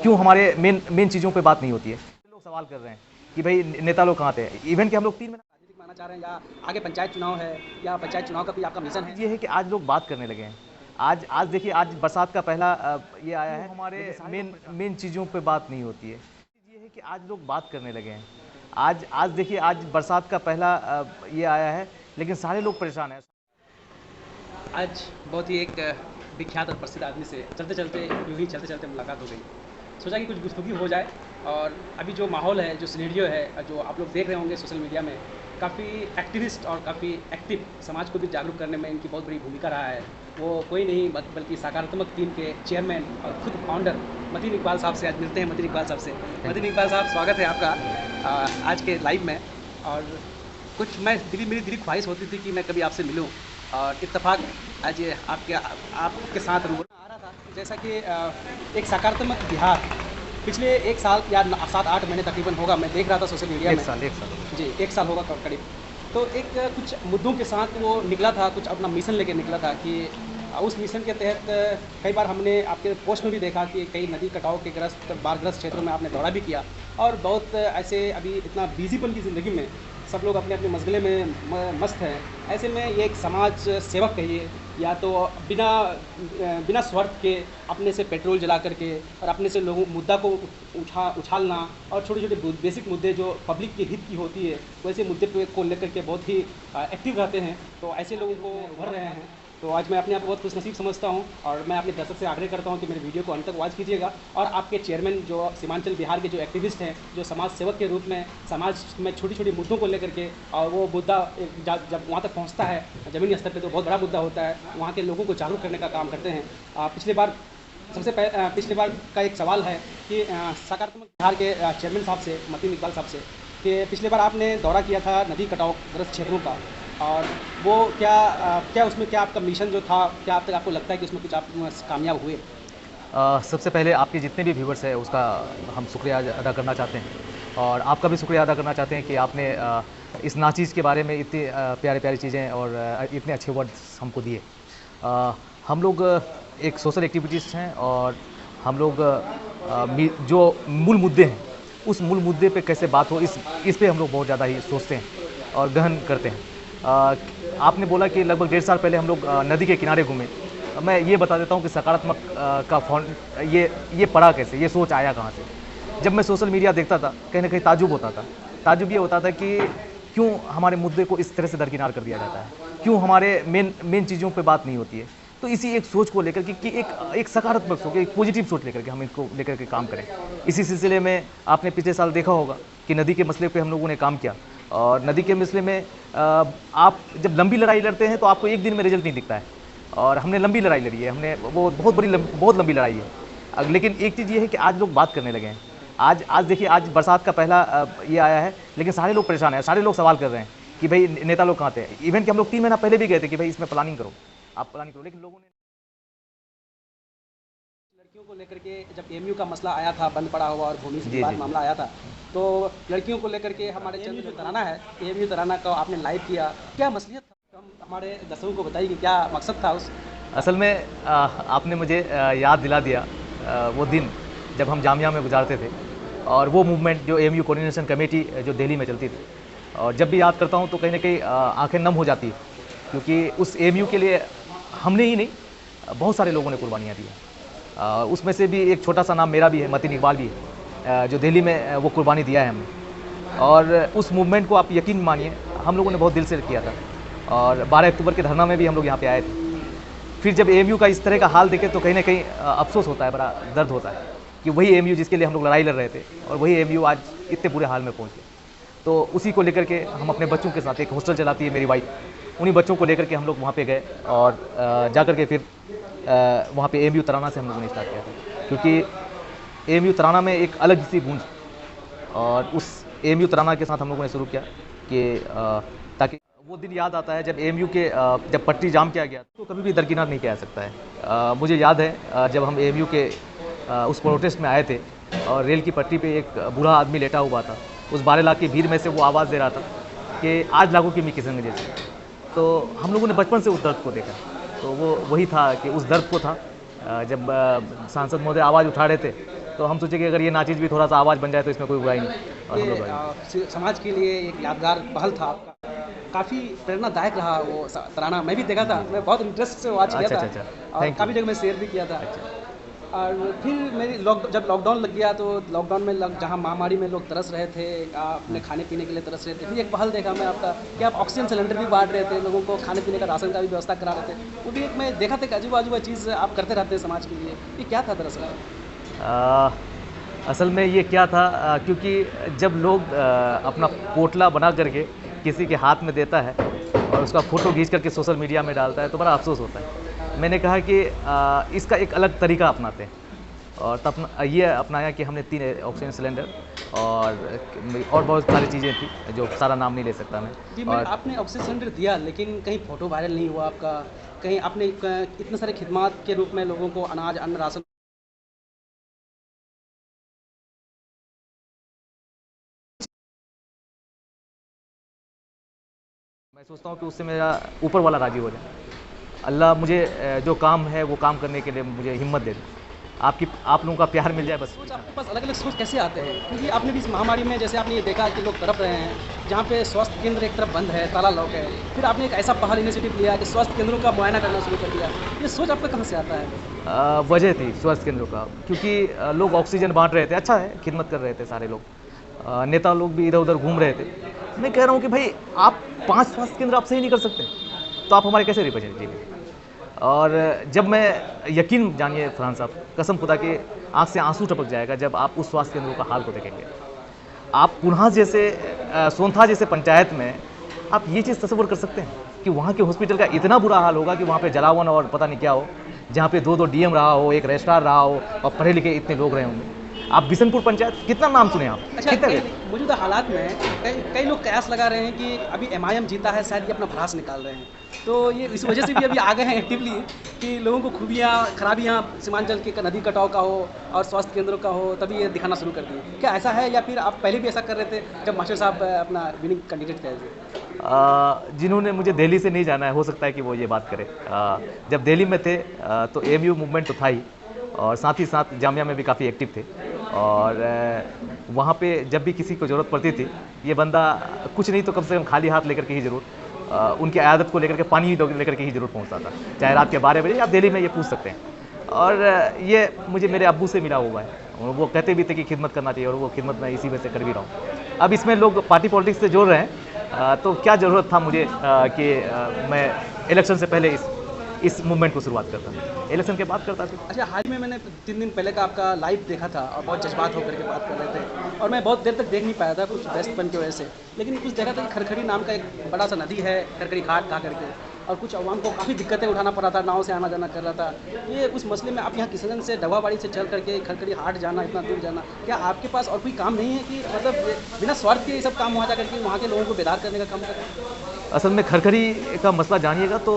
क्यों हमारे main main चीज़ों पे बात नहीं होती है। लोग सवाल कर रहे हैं कि भाई नेता लोग कहाँ थे, इवन कि हम लोग 3 महीना राजनीतिक मानना चाह रहे हैं या आगे पंचायत चुनाव है या पंचायत चुनाव का कोई आपका मिशन है? ये है कि आज लोग बात करने लगे हैं। आज देखिए, आज बरसात का पहला ये आया है, हमारे मेन मेन चीज़ों पे बात नहीं होती है। ये है कि आज लोग बात करने लगे हैं। आज देखिए, आज बरसात का पहला ये आया है, लेकिन सारे लोग परेशान हैं। आज बहुत ही एक विख्यात और प्रसिद्ध आदमी से चलते-चलते यूँ ही चलते-चलते मुलाकात हो गई। सोचा कि कुछ गुफ्तगू हो जाए और अभी जो माहौल है, जो सिनेरियो है, जो आप लोग देख रहे होंगे सोशल मीडिया में, काफ़ी एक्टिविस्ट और काफ़ी एक्टिव समाज को भी जागरूक करने में इनकी बहुत बड़ी भूमिका रहा है। वो कोई नहीं बल्कि सकारात्मक टीम के चेयरमैन और खुद फाउंडर मतीन इकबाल साहब से आज मिलते हैं। मतीन इकबाल साहब से। मतीन इकबाल साहब, स्वागत है आपका आज के लाइव में। और कुछ मेरी दिली ख्वाहिश होती थी कि मैं कभी आपसे मिलूं और इत्तेफाक आज ये आपके साथ रूबरू आ रहा था। जैसा कि एक सकारात्मक बिहार पिछले 1 साल या 7-8 महीने तकरीबन होगा, मैं देख रहा था सोशल मीडिया में। एक साल जी, 1 साल होगा करीब। तो एक कुछ मुद्दों के साथ वो निकला था, कुछ अपना मिशन लेके निकला था कि उस मिशन के तहत कई बार हमने आपके पोस्ट में भी देखा कि कई नदी कटाव के बाढ़ग्रस्त क्षेत्रों में आपने दौरा भी किया और बहुत ऐसे अभी इतना बिजीपन की ज़िंदगी में सब लोग अपने अपने मशगले में मस्त हैं। ऐसे में ये एक समाज सेवक कहिए या तो बिना स्वार्थ के अपने से पेट्रोल जला करके और अपने से लोगों मुद्दा को उछालना और छोटे छोटे बेसिक मुद्दे जो पब्लिक के हित की होती है वैसे मुद्दे को लेकर के बहुत ही एक्टिव रहते हैं। तो ऐसे लोगों को भर रहे हैं। तो आज मैं अपने आप को बहुत खुशनसीब समझता हूं और मैं अपने दर्शक से आग्रह करता हूं कि मेरे वीडियो को अंत तक वॉच कीजिएगा और आपके चेयरमैन जो सीमांचल बिहार के जो एक्टिविस्ट हैं, जो समाज सेवक के रूप में समाज में छोटी छोटी मुद्दों को लेकर के और वो मुद्दा जब वहाँ तक पहुँचता है ज़मीनी स्तर पर तो बहुत बड़ा मुद्दा होता है, वहाँ के लोगों को जागरूक करने का काम करते हैं। पिछले बार का एक सवाल है कि सकारात्मक बिहार के चेयरमैन साहब से, मतीन इकबाल साहब से, कि पिछले बार आपने दौरा किया था नदी कटावग्रस्त क्षेत्रों का और वो क्या उसमें क्या आपका मिशन जो था, क्या अब तक आपको लगता है कि उसमें कुछ आप कामयाब हुए? सबसे पहले आपके जितने भी व्यूवर्स हैं उसका हम शुक्रिया अदा करना चाहते हैं और आपका भी शुक्रिया अदा करना चाहते हैं कि आपने इस नाचीज़ के बारे में इतनी प्यारी प्यारी चीज़ें और इतने अच्छे वर्ड्स हमको दिए। हम लोग एक सोशल एक्टिविटीज़ हैं और हम लोग जो मूल मुद्दे हैं उस मूल मुद्दे पे कैसे बात हो इस पे हम लोग बहुत ज़्यादा ही सोचते हैं और गहन करते हैं। आपने बोला कि लगभग 1.5 साल पहले हम लोग नदी के किनारे घूमे। मैं ये बता देता हूँ कि सकारात्मक ये पड़ा कैसे, ये सोच आया कहाँ से। जब मैं सोशल मीडिया देखता था कहीं ना कहीं ताजुब होता था। ताजुब ये होता था कि क्यों हमारे मुद्दे को इस तरह से दरकिनार कर दिया जाता है, क्यों हमारे मेन चीज़ों पे बात नहीं होती है। तो इसी एक सोच को लेकर कि एक सकारात्मक सोच, एक पॉजिटिव सोच लेकर के हम इसको लेकर के काम करें। इसी सिलसिले में आपने पिछले साल देखा होगा कि नदी के मसले पे हम लोगों ने काम किया और नदी के मसले में आप जब लंबी लड़ाई लड़ते हैं तो आपको एक दिन में रिजल्ट नहीं दिखता है और हमने लंबी लड़ाई लड़ी है, हमने वो बहुत लंबी लड़ाई है। लेकिन एक चीज़ ये है कि आज लोग बात करने लगे हैं। आज देखिए, आज बरसात का पहला ये आया है, लेकिन सारे लोग परेशान हैं, सारे लोग सवाल कर रहे हैं कि भाई नेता लोग कहाँ थे। इवन कि हम लोग 3 महीना पहले भी गए थे कि भाई इसमें प्लानिंग करो, आप प्लानिंग करो, लेकिन लोगों ने लड़कियों को लेकर के जब एमयू का मसला आया था, बंद पड़ा हुआ और भूमि से विवाद मामला आया था, तो लड़कियों को लेकर के हमारे चंद जो तराना है, एमयू तराना का आपने लाइव किया, क्या मसलियत था? हम हमारे दर्शकों को बताइए कि क्या मकसद था उस। असल में आपने मुझे याद दिला दिया वो दिन जब हम जामिया में गुजारते थे और वो मूवमेंट जो एमयू कोऑर्डिनेशन कमेटी जो दिल्ली में चलती थी। और जब भी याद करता हूँ तो कहीं ना कहीं आंखें नम हो जाती है, क्योंकि उस एमयू के लिए हमने ही नहीं, बहुत सारे लोगों ने कुर्बानियाँ दी हैं। उसमें से भी एक छोटा सा नाम मेरा भी है, मतीन इकबाल भी है, जो दिल्ली में वो कुर्बानी दिया है हमने। और उस मूवमेंट को आप यकीन मानिए हम लोगों ने बहुत दिल से किया था और 12 अक्टूबर के धरना में भी हम लोग यहाँ पे आए थे। फिर जब एमयू का इस तरह का हाल देखे तो कहीं ना कहीं अफसोस होता है, बड़ा दर्द होता है कि वही एमयू जिसके लिए हम लोग लड़ाई लड़ रहे थे और वही एमयू आज इतने बुरे हाल में पहुँच गए। तो उसी को लेकर के हम अपने बच्चों के साथ, एक हॉस्टल चलाती है मेरी वाइफ, उन्हीं बच्चों को लेकर के हम लोग वहाँ पे गए और जा कर के फिर वहाँ पे एमयू तराना से हम लोगों ने स्टार्ट किया था, क्योंकि एमयू तराना में एक अलग सी गूंज और उस एमयू तराना के साथ हम लोगों ने शुरू किया कि ताकि वो दिन याद आता है जब एमयू के जब पटरी जाम किया गया तो कभी भी दरकिनार नहीं किया जा सकता है। मुझे याद है जब हम एमयू के उस प्रोटेस्ट में आए थे और रेल की पटरी पे एक बूढ़ा आदमी लेटा हुआ था, उस 12 लाख की भीड़ में से वो आवाज़ दे रहा था कि आज लागू की मी किशन जैसे। तो हम लोगों ने बचपन से उस दर्द को देखा, तो वो वही था कि उस दर्द को था जब सांसद महोदय आवाज़ उठा रहे थे तो हम सोचे कि अगर ये नाचीज़ भी थोड़ा सा आवाज़ बन जाए तो इसमें कोई बुराई नहीं, और हम ये लोग समाज के लिए एक यादगार पहल था आपका, काफ़ी प्रेरणादायक रहा वो तराना। मैं भी देखा था, मैं बहुत इंटरेस्ट से वॉच किया अच्छा, था अच्छा, अच्छा। और थैंक काफ़ी यू। जगह मैं शेयर भी किया था। अच्छा। और फिर मेरी जब लॉकडाउन लग गया तो लॉकडाउन में जहाँ महामारी में लोग तरस रहे थे, अपने खाने पीने के लिए तरस रहे थे, फिर एक पहल देखा मैं आपका कि आप ऑक्सीजन सिलेंडर भी बांट रहे थे, लोगों को खाने पीने का राशन का भी व्यवस्था करा रहे थे। वो भी एक मैं देखा था कि अजीब अजीब चीज़ आप करते रहते हैं समाज के लिए। ये क्या था दरअसल? अ, असल में ये क्या था, क्योंकि जब लोग अपना पोटला बना करके किसी के हाथ में देता है और उसका फ़ोटो खींच करके सोशल मीडिया में डालता है तो बड़ा अफ़सोस होता है। मैंने कहा कि इसका एक अलग तरीका अपनाते हैं, और तब ये अपनाया कि हमने 3 ऑक्सीजन सिलेंडर और बहुत सारी चीज़ें थी जो सारा नाम नहीं ले सकता मैं। जी, मैं और आपने ऑक्सीजन सिलेंडर दिया लेकिन कहीं फ़ोटो वायरल नहीं हुआ आपका, कहीं आपने इतने सारे खिदमात के रूप में लोगों को अनाज, अन्न, राशन। मैं सोचता हूँ कि उससे मेरा ऊपर वाला राज़ी हो जाए। अल्लाह मुझे जो काम है वो काम करने के लिए मुझे हिम्मत दे दे। आप लोगों का प्यार मिल जाए बस। सोच आपके पास अलग-अलग सोच कैसे आते हैं? क्योंकि आपने भी इस महामारी में जैसे आपने ये देखा कि लोग तड़प रहे हैं, जहाँ पे स्वास्थ्य केंद्र एक तरफ बंद है, ताला लॉक है। फिर आपने एक ऐसा पहल इनिशिएटिव लिया कि स्वास्थ्य केंद्रों का मुआयना करना शुरू कर दिया। ये सोच आपका कहाँ से आता है? वजह थी स्वास्थ्य केंद्रों का, क्योंकि लोग ऑक्सीजन बाँट रहे थे, अच्छा है, खिदमत कर रहे थे सारे लोग। नेता लोग भी इधर-उधर घूम रहे थे। मैं कह रहा हूँ कि भाई आप 5 स्वास्थ्य केंद्र आप सही नहीं कर सकते, तो आप हमारे कैसे रिप्रेजेंटेटिव हैं? और जब मैं यकीन जानिए फरहान साहब, कसम खुदा की आँख से आँसू टपक जाएगा जब आप उस स्वास्थ्य केंद्रों का हाल को देखेंगे। आप पुनः जैसे सोनथा जैसे पंचायत में आप ये चीज़ तसव्वुर कर सकते हैं कि वहाँ के हॉस्पिटल का इतना बुरा हाल होगा कि वहाँ पे जलावन और पता नहीं क्या हो, जहाँ पे 2-2 डीएम रहा हो, एक रजिस्ट्रार रहा हो और पढ़े लिखे इतने लोग रहे होंगे। आप बिशनपुर पंचायत कितना नाम सुने आप? अच्छा, कितने मौजूदा हालात में कई कई लोग कयास लगा रहे हैं कि अभी एमआईएम जीता है, शायद ये अपना भड़ास निकाल रहे हैं। तो ये इस वजह से भी अभी आ गए हैं एक्टिवली कि लोगों को खूबियाँ, खराबियाँ सीमांचल के नदी कटाव का हो और स्वास्थ्य केंद्रों का हो, तभी ये दिखाना शुरू कर दिए। क्या ऐसा है या फिर आप पहले भी ऐसा कर रहे थे जब मास्टर साहब अपना विनिंग कैंडिडेट थे? जिन्होंने मुझे दिल्ली से नहीं जाना है, हो सकता है कि वो ये बात करें। जब दिल्ली में थे तो एएमयू मूवमेंट तो था ही, और साथ ही साथ जामिया में भी काफ़ी एक्टिव थे। और वहाँ पे जब भी किसी को ज़रूरत पड़ती थी, ये बंदा कुछ नहीं तो कम से कम खाली हाथ लेकर के ही ज़रूर, उनकी आदत को लेकर के, पानी लेकर के ही ज़रूर पहुँचता था, चाहे रात के 12 बजे। आप दिल्ली में ये पूछ सकते हैं। और ये मुझे मेरे अब्बू से मिला हुआ है, और वो कहते भी थे कि खिदमत करना चाहिए, और वो खिदमत मैं इसी वजह से कर भी रहा हूँ। अब इसमें लोग पार्टी पॉलिटिक्स से जोड़ रहे हैं, तो क्या ज़रूरत था मुझे कि मैं इलेक्शन से पहले इस मूवमेंट को शुरुआत करता था, इलेक्शन के बाद करता था। अच्छा, हाल ही में मैंने 3 दिन पहले का आपका लाइव देखा था और बहुत जज्बात होकर के बात कर रहे थे, और मैं बहुत देर तक देख नहीं पाया था कुछ व्यस्तपन की वजह से, लेकिन कुछ देखा था कि खरखड़ी नाम का एक बड़ा सा नदी है, खरखड़ी घाट कहा करके, और कुछ अवाम को काफ़ी दिक्कतें उठाना पड़ रहा था, नाव से आना जाना कर रहा था। ये उस मसले में आप यहाँ किशनगंज से डवाबाड़ी से चल करके खरखड़ी हाट जाना, इतना दूर जाना, क्या आपके पास और कोई काम नहीं है कि मतलब बिना स्वार्थ के ये सब काम वहाँ जा करके वहाँ के लोगों को बेदार करने का काम करें? असल में खरखरी का मसला जानिएगा तो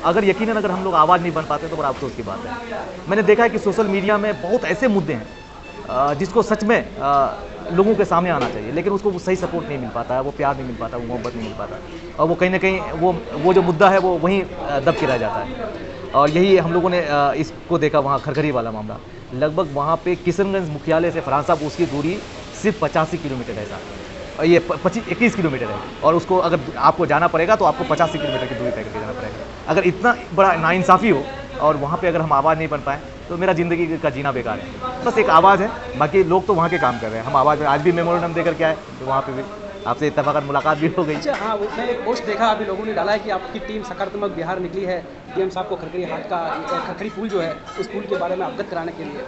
अगर यकीनन अगर हम लोग आवाज़ नहीं बन पाते तो बड़ा अफसोस की बात है। मैंने देखा है कि सोशल मीडिया में बहुत ऐसे मुद्दे हैं जिसको सच में लोगों के सामने आना चाहिए, लेकिन उसको सही सपोर्ट नहीं मिल पाता है, वो प्यार नहीं मिल पाता, वो मोहब्बत नहीं मिल पाता, और वो कहीं ना कहीं वो जो मुद्दा है वो वहीं दब के रह जाता है। और यही हम लोगों ने इसको देखा वहाँ खरखरी वाला मामला। लगभग वहाँ पे किशनगंज मुख्यालय से फरहान साहब उसकी दूरी सिर्फ 85 किलोमीटर है साहब, और ये 21 किलोमीटर है, और उसको अगर आपको जाना पड़ेगा तो आपको 85 किलोमीटर की दूरी तय करके जाना पड़ेगा। अगर इतना बड़ा नाइंसाफ़ी हो और वहाँ पे अगर हम आवाज़ नहीं बन पाए तो मेरा ज़िंदगी का जीना बेकार है। बस एक आवाज़ है, बाकी लोग तो वहाँ के काम कर रहे हैं, हम आवाज़ में आज भी मेमोरेंडम देकर के आए, तो वहाँ पे भी आपसे इत्तेफाकन मुलाकात भी हो गई। अच्छा, हाँ, मैं एक पोस्ट देखा अभी लोगों ने डाला है कि आपकी टीम सकारात्मक बिहार निकली है डीएम साहब को खरखड़ी हाट का खरखड़ी पुल जो है उस पुल के बारे में अवगत कराने के लिए,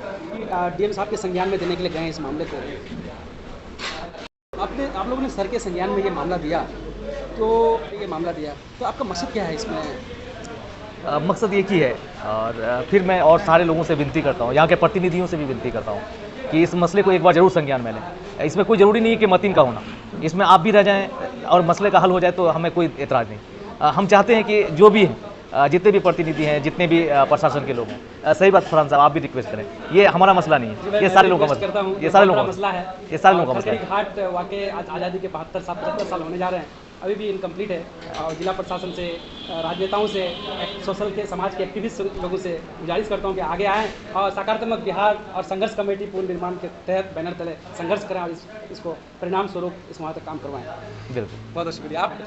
डीएम साहब के संज्ञान में देने के लिए गए हैं इस मामले को। आप लोगों ने सर के संज्ञान में ये मामला दिया, तो आपका मकसद क्या है इसमें? मकसद एक ही है, और फिर मैं और सारे लोगों से विनती करता हूँ, यहाँ के प्रतिनिधियों से भी विनती करता हूँ कि इस मसले को एक बार ज़रूर संज्ञान में लें। इसमें कोई ज़रूरी नहीं है कि मतीन का होना, इसमें आप भी रह जाएँ और मसले का हल हो जाए तो हमें कोई एतराज़ नहीं। हम चाहते हैं कि जो भी हैं, जितने भी प्रतिनिधि हैं, जितने भी प्रशासन के लोग हैं, सही बात फरहान साहब आप भी रिक्वेस्ट करें, ये हमारा मसला नहीं है, ये सारे लोगों का मसला, ये सारे लोगों का मसला है, ये सारे लोगों का मसला है। घाट वाकई आज आज़ादी के 75 साल होने जा रहे हैं, अभी भी इनकम्प्लीट है। और जिला प्रशासन से, राजनेताओं से, सोशल के समाज के एक्टिविस्ट लोगों से गुजारिश करता हूँ कि आगे आएँ और सकारात्मक बिहार और संघर्ष कमेटी पूर्ण निर्माण के तहत बैनर तले संघर्ष करें और इसको परिणाम स्वरूप इस वहाँ तक काम करवाएँ। बिल्कुल। बहुत बहुत शुक्रिया। आप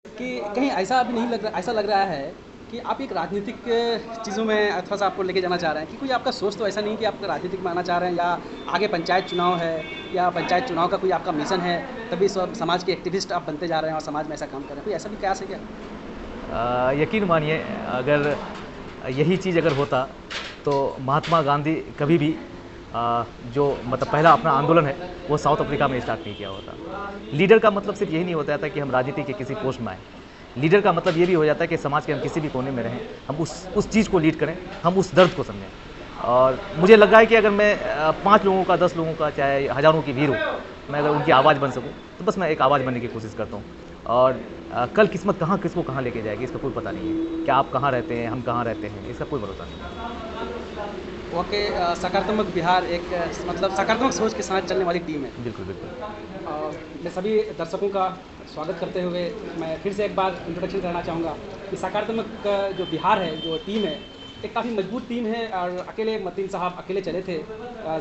कि कहीं ऐसा अभी नहीं लग रहा, ऐसा लग रहा है कि आप एक राजनीतिक चीज़ों में थोड़ा सा आपको लेके जाना चाह रहे हैं कि कोई आपका सोच तो ऐसा नहीं कि आप राजनीतिक में आना चाह रहे हैं, या आगे पंचायत चुनाव है या पंचायत चुनाव का कोई आपका मिशन है, तभी सब समाज के एक्टिविस्ट आप बनते जा रहे हैं और समाज में ऐसा काम कर रहे हैं, कोई ऐसा भी प्रयास है क्या? यकीन मानिए, अगर यही चीज़ अगर होता तो महात्मा गांधी कभी भी जो मतलब पहला अपना आंदोलन है वो साउथ अफ्रीका में स्टार्ट नहीं किया होता। लीडर का मतलब सिर्फ यही नहीं होता था कि हम राजनीति के किसी पोस्ट में आए। लीडर का मतलब ये भी हो जाता है कि समाज के हम किसी भी कोने में रहें, हम उस चीज़ को लीड करें, हम उस दर्द को समझें। और मुझे लगा है कि अगर मैं 5 लोगों का, 10 लोगों का, चाहे हज़ारों की भीड़ हो, मैं अगर उनकी आवाज़ बन सकूं तो बस मैं एक आवाज़ बनने की कोशिश करता हूं। और कल किस्मत कहाँ किसको कहाँ लेके जाएगी इसका कोई पता नहीं है। क्या आप कहाँ रहते हैं, हम कहाँ रहते हैं, इसका कोई भरोसा नहीं। ओके, सकारात्मक बिहार एक मतलब सकारात्मक सोच के साथ चलने वाली टीम है। बिल्कुल बिल्कुल। मैं सभी दर्शकों का स्वागत करते हुए मैं फिर से एक बार इंट्रोडक्शन करना चाहूँगा कि सकारात्मक जो बिहार है, जो टीम है, एक काफ़ी मजबूत टीम है। और अकेले मतीन साहब अकेले चले थे,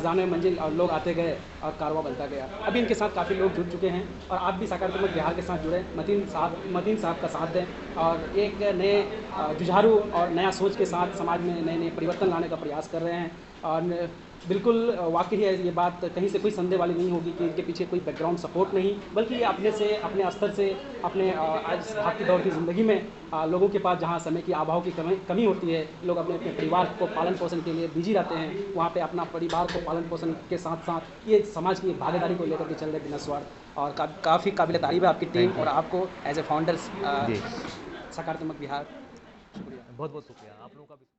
जाने मंजिल और लोग आते गए और कारवा बनता गया। अभी इनके साथ काफ़ी लोग जुड़ चुके हैं और आप भी सकारात्मक बिहार के साथ जुड़े, मतीन साहब का साथ दें और एक नए जुझारू और नया सोच के साथ समाज में नए नए परिवर्तन लाने का प्रयास कर रहे हैं। और बिल्कुल वाकई है, ये बात कहीं से कोई संदेह वाली नहीं होगी कि इनके पीछे कोई बैकग्राउंड सपोर्ट नहीं, बल्कि ये अपने से, अपने स्तर से, अपने आज भागती दौड़ की ज़िंदगी में लोगों के पास जहाँ समय की अभाव की कमी होती है, लोग अपने अपने परिवार को पालन पोषण के लिए बिजी रहते हैं, वहाँ पे अपना परिवार को पालन पोषण के साथ साथ ये समाज की भागीदारी को लेकर के चल रहे बिना स्वार्थ। और काफ़ी काबिल तारीफ़ है आपकी टीम और आपको एज ए फाउंडर्स जी, सकारात्मक बिहार। शुक्रिया। बहुत बहुत शुक्रिया आप लोगों का भी।